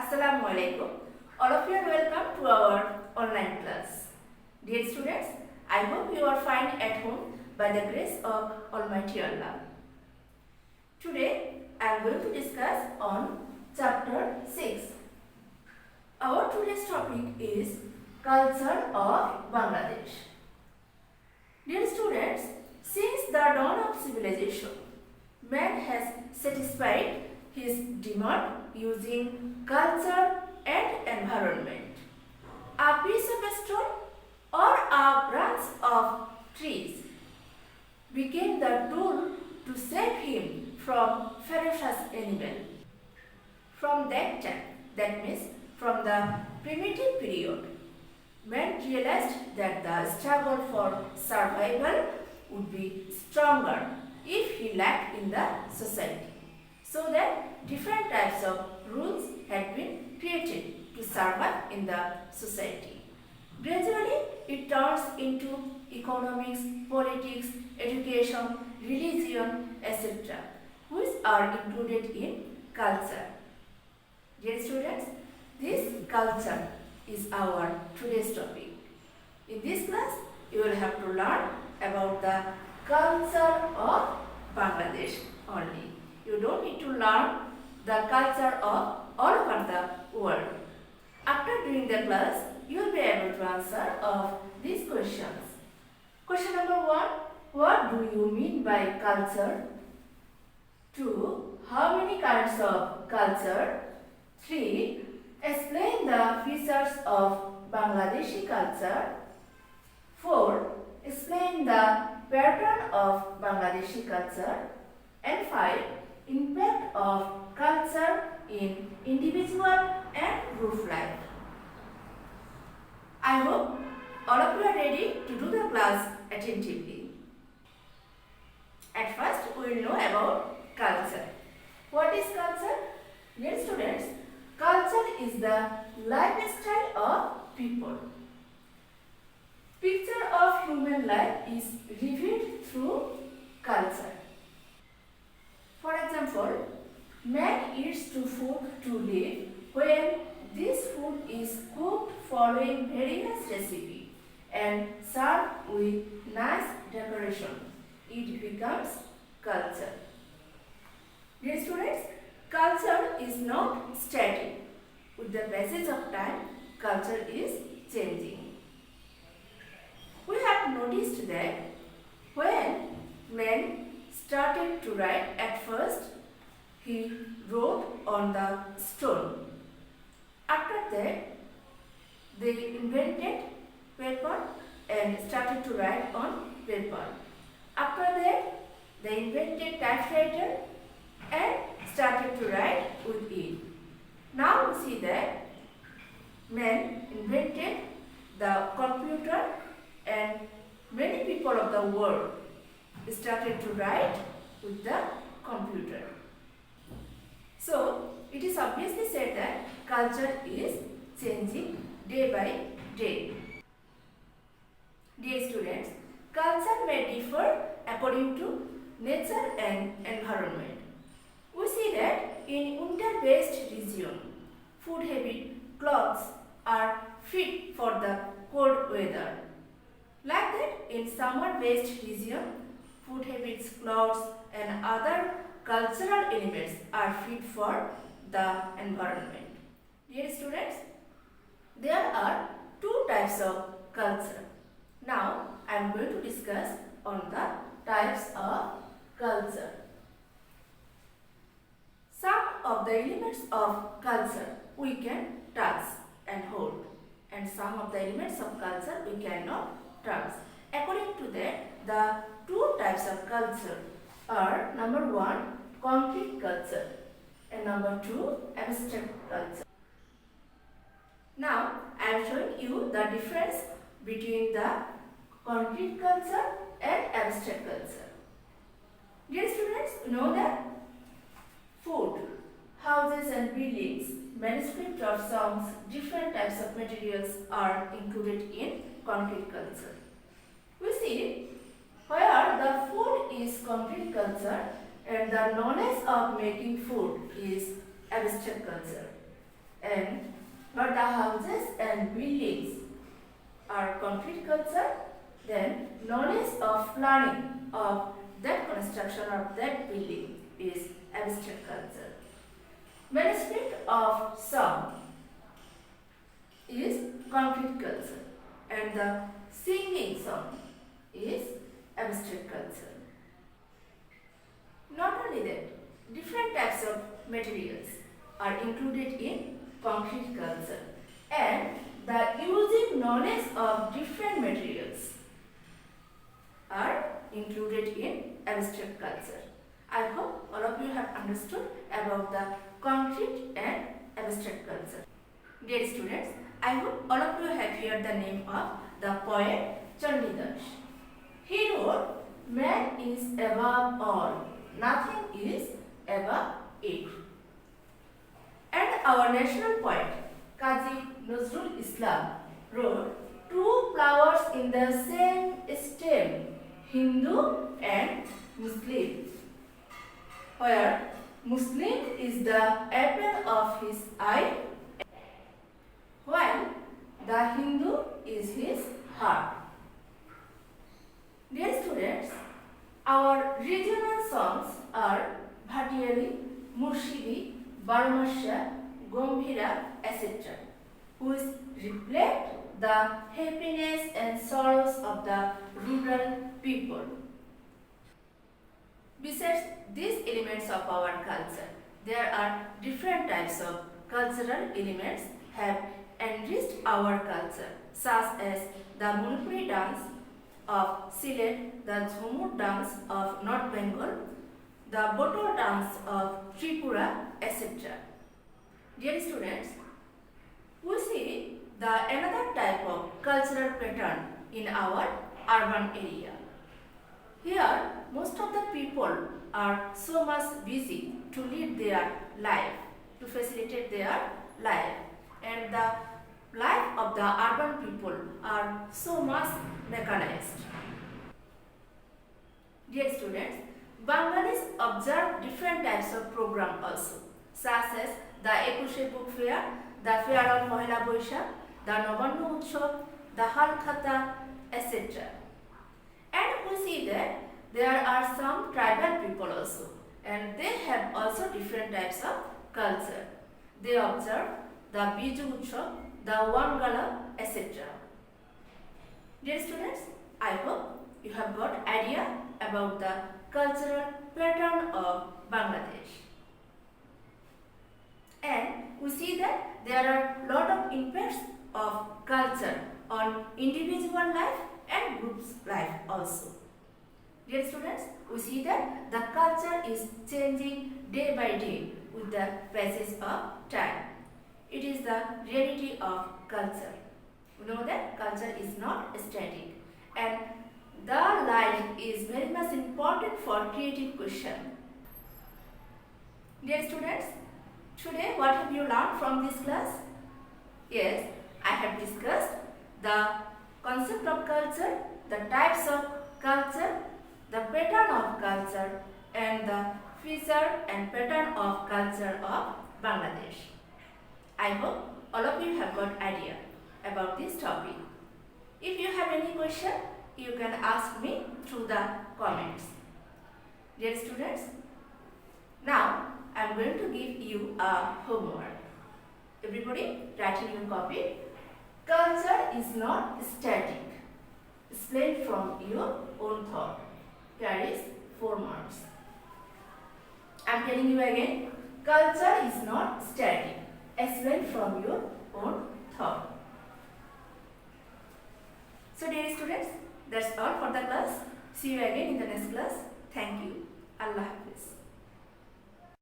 Assalamu alaikum. All of you are welcome to our online class. Dear students, I hope you are fine at home by the grace of Almighty Allah. Today I am going to discuss on chapter 6. Our today's topic is Culture of Bangladesh. Dear students, since the dawn of civilization, man has satisfied his demand using culture and environment. A piece of stone or a branch of trees became the tool to save him from ferocious animal. From that time, that means from the primitive period, man realized that the struggle for survival would be stronger if he lacked in the society. So that different types of rules had been created to survive in the society. Gradually, it turns into economics, politics, education, religion, etc., which are included in culture. Dear students, this culture is our today's topic. In this class, you will have to learn about the culture of Bangladesh only. You don't need to learn the culture of all over the world. After doing the class, you will be able to answer of these questions. Question number 1. What do you mean by culture? 2. How many kinds of culture? 3. Explain the features of Bangladeshi culture. 4. Explain the pattern of Bangladeshi culture. And 5. Impact of culture in individual and group life. I hope all of you are ready to do the class attentively. At first, we will know about culture. What is culture? Dear students, culture is the lifestyle of people. Picture of human life is revealed through culture. For example, man eats food to live. When this food is cooked following various recipes and served with nice decoration, it becomes culture. Dear students, culture is not static. With the passage of time, culture is changing. We have noticed that when man started to write, at first he wrote on the stone. After that, they invented paper and started to write on paper. After that, they invented typewriter and started to write with it. Now we see that man invented the computer and many people of the world started to write with the computer. So, it is obviously said that culture is changing day by day. Dear students, culture may differ according to nature and environment. We see that in winter-based region, food habit, clothes are fit for the cold weather. Like that, in summer-based region, food habits, clothes and other cultural elements are fit for the environment. Dear students, there are two types of culture. Now, I am going to discuss on the types of culture. Some of the elements of culture we can touch and hold, and some of the elements of culture we cannot touch. According to that, the two types of culture are number 1, concrete culture, and number 2, abstract culture. Now, I am showing you the difference between the concrete culture and abstract culture. Dear students, you know that food, houses and buildings, manuscript of songs, different types of materials are included in concrete culture. We see where the food is concrete culture and the knowledge of making food is abstract culture. and what the houses and buildings are concrete culture, then knowledge of planning of that construction of that building is abstract culture. Manuscript of song is concrete culture and the singing song is abstract culture. Not only that, different types of materials are included in concrete culture and the using knowledge of different materials are included in abstract culture. I hope all of you have understood about the concrete and abstract culture. Dear students, I hope all of you have heard the name of the poet Chandidas. He wrote, "Man is above all, nothing is above it." And our national poet Kazi Nazrul Islam wrote, "Two flowers in the same stem, Hindu and Muslim, where Muslim is the apple of his eye, while the Hindu is his heart." Dear students, our regional songs are Bhatiyali, Murshidi, Barmasha, Gombhira, etc., which reflect the happiness and sorrows of the rural people. Besides these elements of our culture, there are different types of cultural elements have enriched our culture, such as the Manipuri dance of Sylhet, the Jhumur dance of North Bengal, the Botol dance of Tripura, etc. Dear students, we see the another type of cultural pattern in our urban area. Here, most of the people are so much busy to lead their life, to facilitate their life, and the life of the urban people are so much mechanized. Dear students, Bangladesh observe different types of program also, such as the Ekushe Book Fair, the Fair of Pohela Boishakh, the Nabanno Utsav, the Halkhata, etc. And we see that there are some tribal people also, and they have also different types of culture. They observe the Biju Utsav, the Wangala, etc. Dear students, I hope you have got idea about the cultural pattern of Bangladesh. And we see that there are lot of impacts of culture on individual life and groups life also. Dear students, we see that the culture is changing day by day with the passage of time. It is the reality of culture. We know that culture is not static, and the life is very much important for creative question. Dear students, today what have you learned from this class? Yes, I have discussed the concept of culture, the types of culture, the pattern of culture, and the feature and pattern of culture of Bangladesh. I hope all of you have got idea about this topic. If you have any question, you can ask me through the comments. Dear students, now I am going to give you a homework. Everybody write in your copy. Culture is not static. Explain from your own thought. Here is 4 marks. I am telling you again. Culture is not static. Explain from your own thought. So dear students, that's all for the class. See you again in the next class. Thank you. Allah Hafiz.